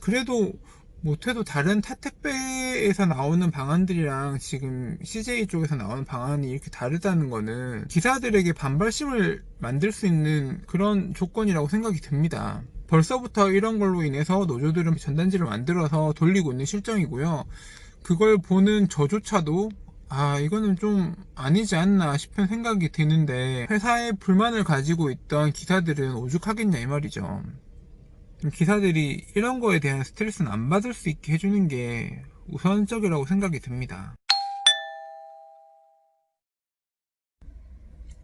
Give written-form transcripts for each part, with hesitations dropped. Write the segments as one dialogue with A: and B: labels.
A: 그래도 못해도 다른 타 택배에서 나오는 방안들이랑 지금 CJ 쪽에서 나오는 방안이 이렇게 다르다는 거는 기사들에게 반발심을 만들 수 있는 그런 조건이라고 생각이 듭니다. 벌써부터 이런 걸로 인해서 노조들은 전단지를 만들어서 돌리고 있는 실정이고요. 그걸 보는 저조차도 이거는 좀 아니지 않나 싶은 생각이 드는데, 회사에 불만을 가지고 있던 기사들은 오죽하겠냐 이 말이죠. 기사들이 이런 거에 대한 스트레스는 안 받을 수 있게 해주는 게 우선적이라고 생각이 듭니다.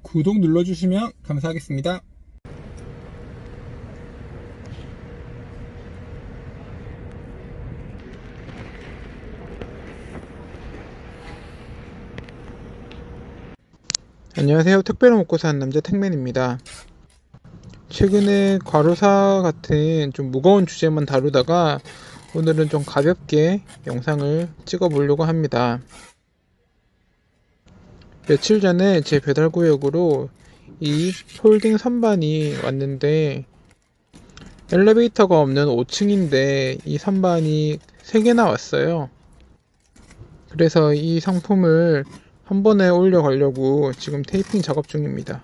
A: 구독 눌러주시면 감사하겠습니다. 안녕하세요. 택배를 먹고 사는 남자 택맨입니다. 최근에 과로사 같은 좀 무거운 주제만 다루다가 오늘은 좀 가볍게 영상을 찍어 보려고 합니다. 며칠 전에 제 배달 구역으로 이 폴딩 선반이 왔는데, 엘리베이터가 없는 5층인데 이 선반이 3개나 왔어요. 그래서 이 상품을 한 번에 올려가려고 지금 테이핑 작업 중입니다.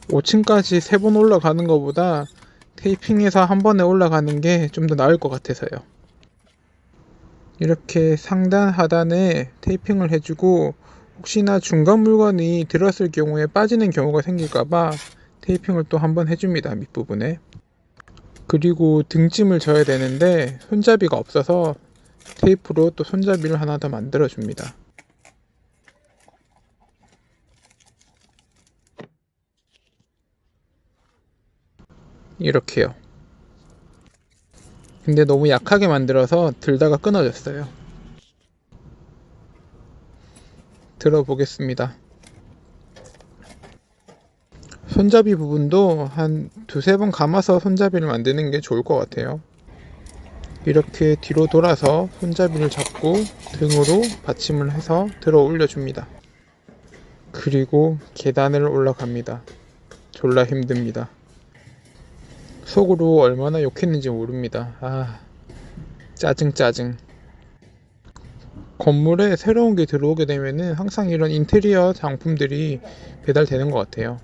A: 5층까지 3번 올라가는 것보다 테이핑해서 한 번에 올라가는 게 좀 더 나을 것 같아서요. 이렇게 상단 하단에 테이핑을 해주고, 혹시나 중간 물건이 들었을 경우에 빠지는 경우가 생길까봐 테이핑을 또 한 번 해줍니다. 밑부분에. 그리고 등짐을 져야 되는데 손잡이가 없어서 테이프로 또 손잡이를 하나 더 만들어 줍니다. 이렇게요. 근데 너무 약하게 만들어서 들다가 끊어졌어요. 들어보겠습니다. 손잡이 부분도 한 두세 번 감아서 손잡이를 만드는 게 좋을 것 같아요. 이렇게 뒤로 돌아서 손잡이를 잡고 등으로 받침을 해서 들어 올려줍니다. 그리고 계단을 올라갑니다. 졸라 힘듭니다. 속으로 얼마나 욕했는지 모릅니다. 짜증. 건물에 새로운 게 들어오게 되면은 항상 이런 인테리어 상품들이 배달되는 것 같아요.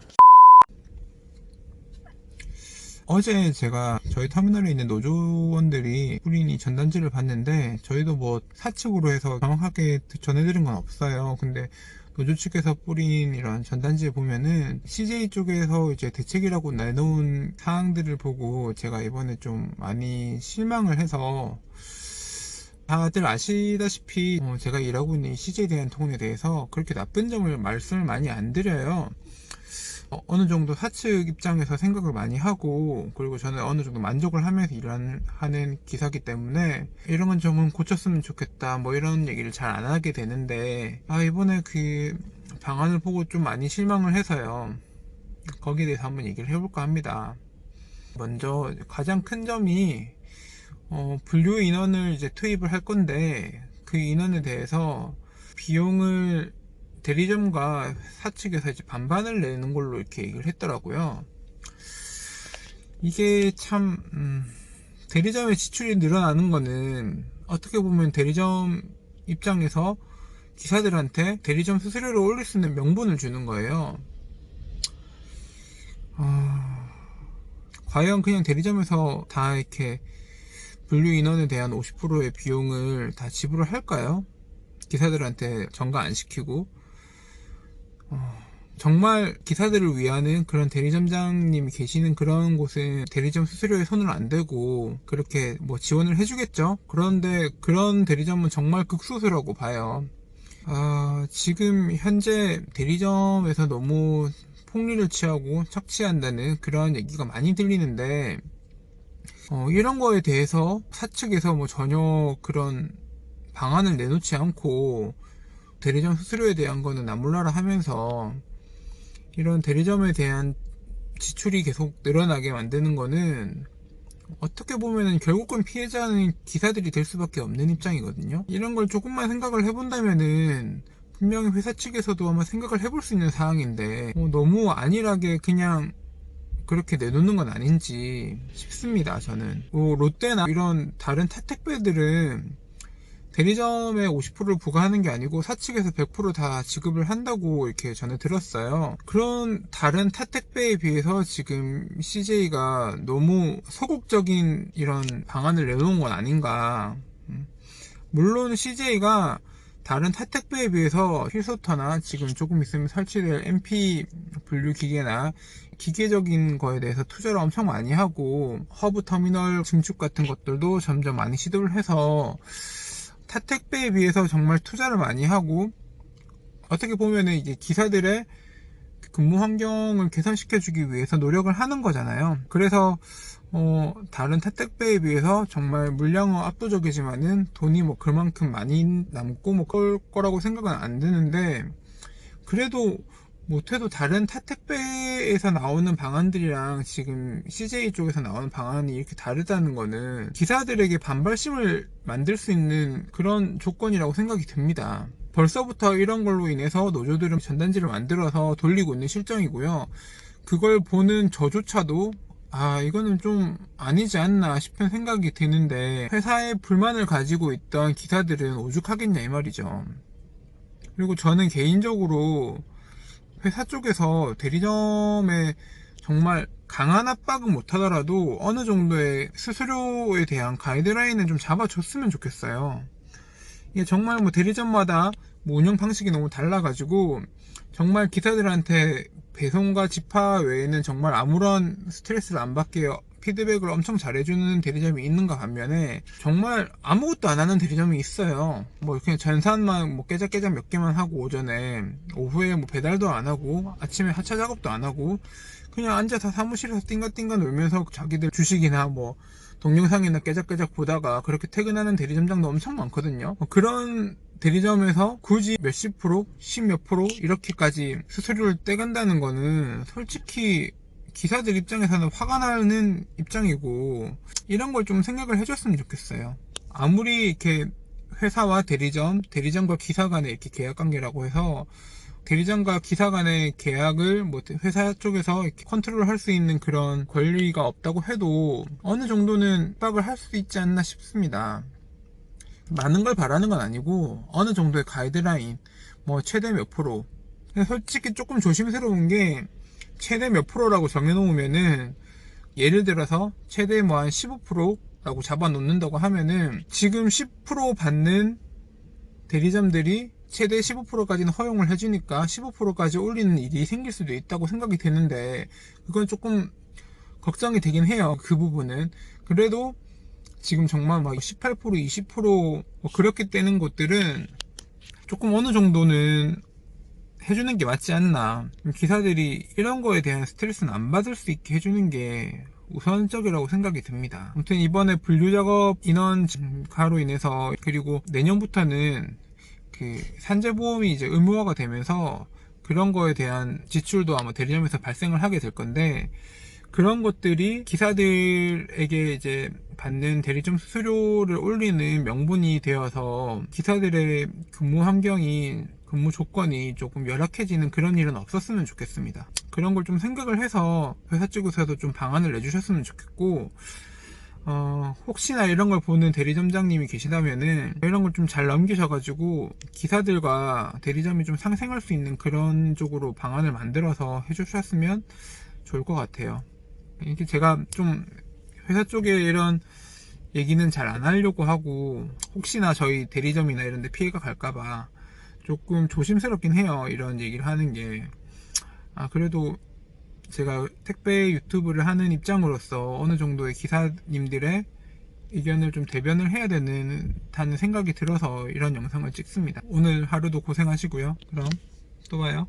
A: 어제 제가 저희 터미널에 있는 노조원들이 뿌린 이 전단지를 봤는데, 저희도 뭐 사측으로 해서 정확하게 전해드린 건 없어요. 근데 노조 측에서 뿌린 이런 전단지에 보면은 CJ 쪽에서 이제 대책이라고 내놓은 사항들을 보고 제가 이번에 좀 많이 실망을 해서, 다들 아시다시피 제가 일하고 있는 CJ 대한통운에 대해서 그렇게 나쁜 점을 말씀을 많이 안 드려요. 어느 정도 사측 입장에서 생각을 많이 하고, 그리고 저는 어느 정도 만족을 하면서 하는 기사기 때문에 이런 건 좀 고쳤으면 좋겠다 뭐 이런 얘기를 잘 안 하게 되는데, 이번에 그 방안을 보고 좀 많이 실망을 해서요. 거기에 대해서 한번 얘기를 해볼까 합니다. 먼저 가장 큰 점이, 분류 인원을 이제 투입을 할 건데, 그 인원에 대해서 비용을 대리점과 사측에서 이제 반반을 내는 걸로 이렇게 얘기를 했더라고요. 이게 참, 대리점의 지출이 늘어나는 거는 어떻게 보면 대리점 입장에서 기사들한테 대리점 수수료를 올릴 수 있는 명분을 주는 거예요. 과연 그냥 대리점에서 다 이렇게 분류 인원에 대한 50%의 비용을 다 지불을 할까요? 기사들한테 전가 안 시키고. 정말 기사들을 위하는 그런 대리점장님이 계시는 그런 곳은 대리점 수수료에 손을 안 대고 그렇게 뭐 지원을 해주겠죠. 그런데 그런 대리점은 정말 극소수라고 봐요. 지금 현재 대리점에서 너무 폭리를 취하고 착취한다는 그런 얘기가 많이 들리는데, 이런 거에 대해서 사측에서 뭐 전혀 그런 방안을 내놓지 않고 대리점 수수료에 대한 거는 나몰라라 하면서 이런 대리점에 대한 지출이 계속 늘어나게 만드는 거는, 어떻게 보면은 결국은 피해자는 기사들이 될 수밖에 없는 입장이거든요. 이런 걸 조금만 생각을 해본다면은 분명히 회사 측에서도 아마 생각을 해볼 수 있는 사항인데, 너무 안일하게 그냥 그렇게 내놓는 건 아닌지 싶습니다. 저는 롯데나 이런 다른 타택배들은 대리점에 50%를 부과하는 게 아니고 사측에서 100%다 지급을 한다고 이렇게 전에 들었어요. 그런 다른 타택배에 비해서 지금 CJ가 너무 소극적인 이런 방안을 내놓은 건 아닌가. 물론 CJ가 다른 타택배에 비해서 휠소터나 지금 조금 있으면 설치될 MP 분류 기계나 기계적인 거에 대해서 투자를 엄청 많이 하고 허브 터미널 증축 같은 것들도 점점 많이 시도를 해서 타택배에 비해서 정말 투자를 많이 하고, 어떻게 보면은 이제 기사들의 근무 환경을 개선시켜주기 위해서 노력을 하는 거잖아요. 그래서 다른 타택배에 비해서 정말 물량은 압도적이지만은 돈이 뭐 그만큼 많이 남고 뭐 그럴 거라고 생각은 안 드는데, 그래도 못해도 다른 타택배에서 나오는 방안들이랑 지금 CJ 쪽에서 나오는 방안이 이렇게 다르다는 거는 기사들에게 반발심을 만들 수 있는 그런 조건이라고 생각이 듭니다. 벌써부터 이런 걸로 인해서 노조들은 전단지를 만들어서 돌리고 있는 실정이고요. 그걸 보는 저조차도 이거는 좀 아니지 않나 싶은 생각이 드는데, 회사에 불만을 가지고 있던 기사들은 오죽하겠냐 이 말이죠. 그리고 저는 개인적으로 회사 쪽에서 대리점에 정말 강한 압박은 못하더라도 어느 정도의 수수료에 대한 가이드라인은 좀 잡아줬으면 좋겠어요. 이게 정말 뭐 대리점마다 뭐 운영 방식이 너무 달라가지고 정말 기사들한테 배송과 집하 외에는 정말 아무런 스트레스를 안 받게 피드백을 엄청 잘해주는 대리점이 있는가 반면에 정말 아무것도 안 하는 대리점이 있어요. 뭐 그냥 전산만 뭐 깨작깨작 몇 개만 하고 오전에, 오후에 뭐 배달도 안 하고 아침에 하차 작업도 안 하고 그냥 앉아서 사무실에서 띵가띵가 놀면서 자기들 주식이나 뭐 동영상이나 깨작깨작 보다가 그렇게 퇴근하는 대리점장도 엄청 많거든요. 그런 대리점에서 굳이 몇십 프로, 십몇 프로 이렇게까지 수수료를 떼간다는 거는 솔직히 기사들 입장에서는 화가 나는 입장이고, 이런 걸 좀 생각을 해줬으면 좋겠어요. 아무리 이렇게 회사와 대리점과 기사 간의 이렇게 계약 관계라고 해서 대리점과 기사 간의 계약을 뭐 회사 쪽에서 이렇게 컨트롤 할 수 있는 그런 권리가 없다고 해도 어느 정도는 협박을 할 수 있지 않나 싶습니다. 많은 걸 바라는 건 아니고 어느 정도의 가이드라인, 뭐 최대 몇 프로. 솔직히 조금 조심스러운 게 최대 몇 프로라고 정해놓으면은, 예를 들어서 최대 뭐 한 15%라고 잡아놓는다고 하면은 지금 10% 받는 대리점들이 최대 15%까지는 허용을 해주니까 15%까지 올리는 일이 생길 수도 있다고 생각이 되는데, 그건 조금 걱정이 되긴 해요. 그 부분은. 그래도 지금 정말 막 18%, 20% 뭐 그렇게 떼는 곳들은 조금 어느 정도는 해주는 게 맞지 않나. 기사들이 이런 거에 대한 스트레스는 안 받을 수 있게 해주는 게 우선적이라고 생각이 듭니다. 아무튼 이번에 분류작업 인원 증가로 인해서, 그리고 내년부터는 그 산재보험이 이제 의무화가 되면서 그런 거에 대한 지출도 아마 대리점에서 발생을 하게 될 건데, 그런 것들이 기사들에게 이제 받는 대리점 수수료를 올리는 명분이 되어서 기사들의 근무 환경이, 근무 조건이 조금 열악해지는 그런 일은 없었으면 좋겠습니다. 그런 걸 좀 생각을 해서 회사 쪽에서도 좀 방안을 내주셨으면 좋겠고, 혹시나 이런 걸 보는 대리점장님이 계시다면은 이런 걸 좀 잘 넘기셔가지고 기사들과 대리점이 좀 상생할 수 있는 그런 쪽으로 방안을 만들어서 해주셨으면 좋을 것 같아요. 이게 제가 좀 회사 쪽에 이런 얘기는 잘 안 하려고 하고, 혹시나 저희 대리점이나 이런 데 피해가 갈까봐 조금 조심스럽긴 해요, 이런 얘기를 하는 게. 그래도 제가 택배 유튜브를 하는 입장으로서 어느 정도의 기사님들의 의견을 좀 대변을 해야 다는 생각이 들어서 이런 영상을 찍습니다. 오늘 하루도 고생하시고요. 그럼 또 봐요.